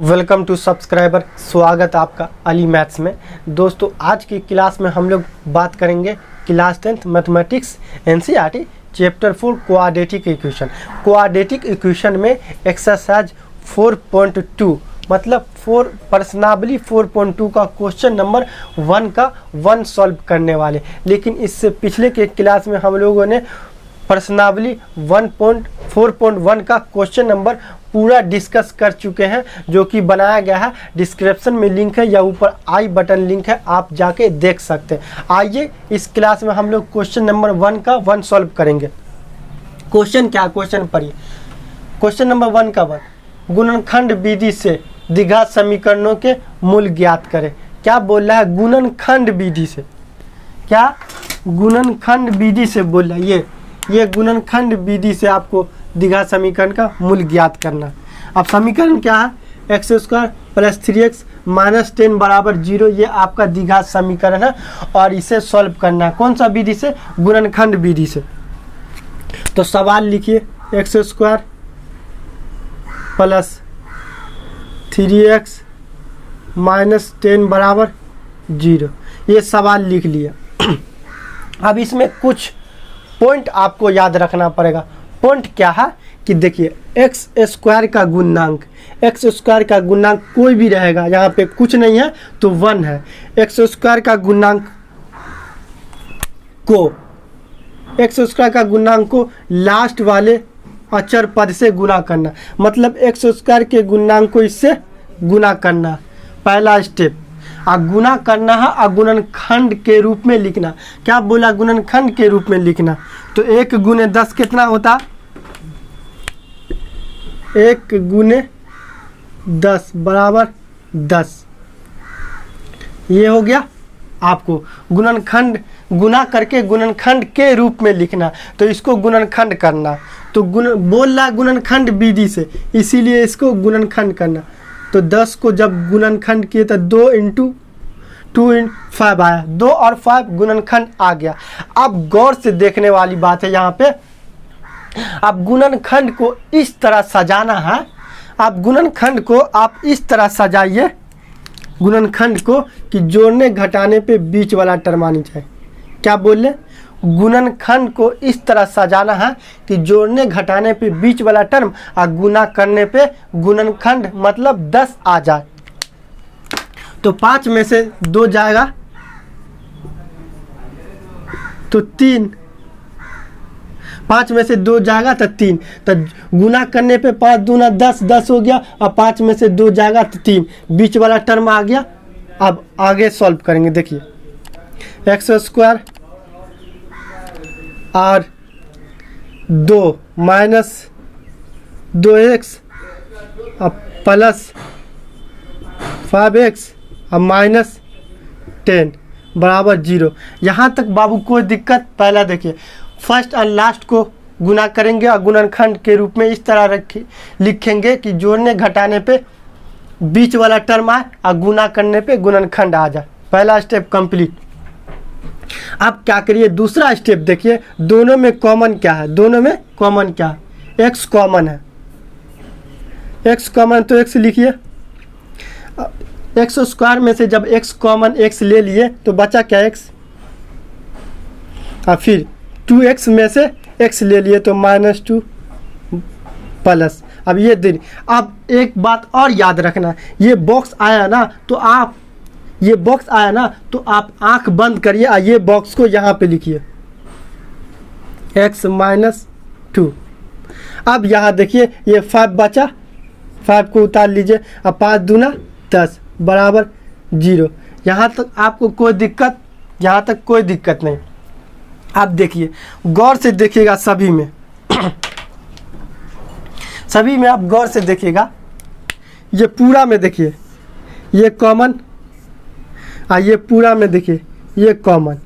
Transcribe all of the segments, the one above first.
Welcome to subscriber. स्वागत आपका Ali maths में। दोस्तों आज की क्लास में हम लोग बात करेंगे class 10th mathematics NCERT chapter 4 quadratic equation. Quadratic equation में एक्सरसाइज 4.2 मतलब प्रश्नावली 4.2 का क्वेश्चन नंबर 1 का 1 सॉल्व करने वाले। लेकिन इससे पिछले के क्लास में हम लोगों ने प्रश्नावली 1.4.1 का क्वेश्चन नंबर पूरा डिस्कस कर चुके हैं, जो कि बनाया गया है। डिस्क्रिप्शन में लिंक है या ऊपर आई बटन लिंक है, आप जाके देख सकते हैं। आइए इस क्लास में हम लोग क्वेश्चन नंबर 1 का 1 सॉल्व करेंगे। क्वेश्चन क्या, क्वेश्चन पढ़िए। क्वेश्चन नंबर 1 का 1, गुणनखंड विधि से द्विघात समीकरणों के मूल ज्ञात करें। क्या बोल रहा है? गुणनखंड विधि से। क्या? गुणनखंड विधि से बोल रहा है। ये गुणनखंड विधि से आपको द्विघात समीकरण का मूल ज्ञात करना। अब समीकरण क्या है? x² + 3x - 10 = 0। ये आपका द्विघात समीकरण है और इसे सॉल्व करना है। कौन सा विधि से? गुणनखंड विधि से। तो सवाल लिखिए, x² + 3x - 10 = 0। ये सवाल लिख लिया। अब इसमें कुछ पॉइंट आपको याद रखना पड़ेगा। पॉइंट क्या है कि देखिए, x² का गुणांक कोई भी रहेगा, यहाँ पे कुछ नहीं है तो 1 है। x² का गुणांक को लास्ट वाले अचर पद से गुणा करना, मतलब x² के गुणांक को इससे गुणा करना, पहला स्टेप। गुणा करना है और गुणनखंड के रूप में लिखना। क्या बोला? गुणनखंड के रूप में लिखना। तो 1 × 10 कितना होता? 1 × 10 = 10। ये हो गया। आपको गुणनखंड गुणा करके गुणनखंड के रूप में लिखना, तो इसको गुणनखंड करना। तो बोल रहा गुणनखंड विधि से, इसीलिए इसको गुणनखंड करना। तो 10 को जब गुणनखंड किए तो 2 × 2 × 5 आया, 2 और 5 गुणनखंड आ गया। अब गौर से देखने वाली बात है यहाँ पे। अब गुणनखंड को इस तरह सजाना है। अब गुणनखंड को आप इस तरह सजाइए गुणनखंड को कि जोड़ने घटाने पे बीच वाला टर्म आनी चाहिए। क्या बोले? गुणनखंड को इस तरह सजाना है कि जोड़ने घटाने पे बीच वाला टर्म और गुना करने पे गुणनखंड मतलब 10 आ जाए। तो 5 में से 2 जाएगा तो 3, 5 में से 2 जाएगा तो 3। तो गुना करने पे 5 दूना 10, 10 हो गया, और 5 में से 2 जाएगा तो 3, बीच वाला टर्म आ गया। अब आगे सॉल्व करेंगे। देखिए, x² और 2 - 2x प्लस 5x और -10 = 0। यहाँ तक बाबू कोई दिक्कत? पहला देखिए, फर्स्ट और लास्ट को गुना करेंगे और गुणनखंड के रूप में इस तरह लिखेंगे कि जोड़ने घटाने पे बीच वाला टर्म आए और गुना करने पे गुणनखंड आ जाए। पहला स्टेप कंप्लीट। अब क्या करिए, दूसरा स्टेप देखिए। दोनों में कॉमन क्या है? दोनों में कॉमन क्या है? x कॉमन है। x कॉमन तो x लिखिए। x² में से जब x कॉमन x ले लिए तो बचा क्या? x। और फिर 2x में से x ले लिए तो -2 प्लस। अब ये दिन, अब एक बात और याद रखना, ये बॉक्स आया ना तो आप आंख बंद करिए और ये बॉक्स को यहाँ पे लिखिए x - 2। अब यहाँ देखिए, ये 5 बचा, 5 को उतार लीजिए और 5 दूना 10 = 0। यहाँ तक आपको कोई दिक्कत? यहाँ तक कोई दिक्कत नहीं। अब देखिए, गौर से देखिएगा सभी में सभी में आप गौर से देखिएगा। ये पूरा में देखिए, ये कॉमन, और ये पूरा में देखिए ये कॉमन।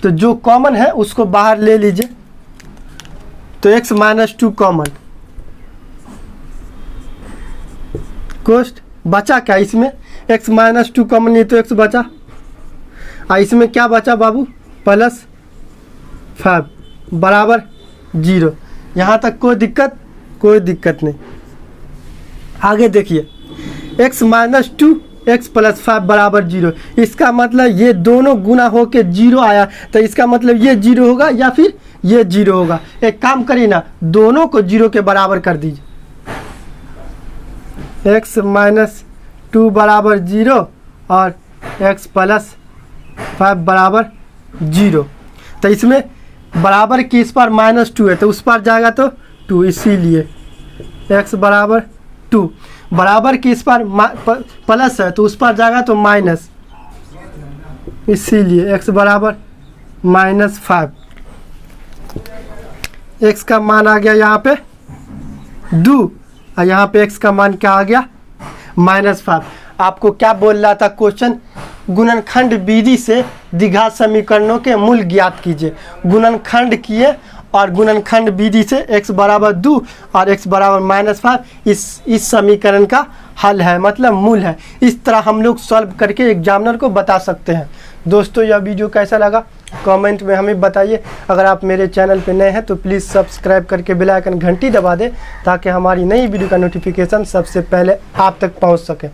तो जो कॉमन है उसको बाहर ले लीजिए। तो x - 2 कॉमन, कोष्ट बचा क्या? इसमें x - 2 कॉमन, ये तो x बचा, और इसमें क्या बचा बाबू? +5 = 0। यहाँ तक कोई दिक्कत? कोई दिक्कत नहीं। आगे देखिए, x माइनस 2 x प्लस 5 बराबर 0। इसका मतलब ये दोनों गुना होके 0 आया, तो इसका मतलब ये 0 होगा या फिर ये 0 होगा। एक काम करिए ना, दोनों को 0 के बराबर कर दीजिए। x माइनस 2 बराबर 0 और x प्लस 5 बराबर 0। तो इसमें बराबर की इस पर माइनस 2 है तो उस पर जाएगा तो 2, इसीलिए x बराबर 2। बराबर की इस पर प्लस है तो उस पर जाएगा तो माइनस, इसीलिए x बराबर -5। x का मान आ गया यहाँ पे 2 और यहाँ पे x का मान क्या आ गया -5। आपको क्या बोल रहा था क्वेश्चन, गुणनखंड विधि से द्विघात समीकरणों के मूल ज्ञात कीजिए। गुणनखंड किए और गुणनखंड विधि से x बराबर 2 और x बराबर -5 इस समीकरण का हल है, मतलब मूल है। इस तरह हम लोग सॉल्व करके एग्जामिनर को बता सकते हैं। दोस्तों यह वीडियो कैसा लगा कमेंट में हमें बताइए। अगर आप मेरे चैनल पे नए हैं तो प्लीज़ सब्सक्राइब करके बेल आइकन घंटी दबा दें ताकि हमारी नई वीडियो का नोटिफिकेशन सबसे पहले आप तक पहुंच सके।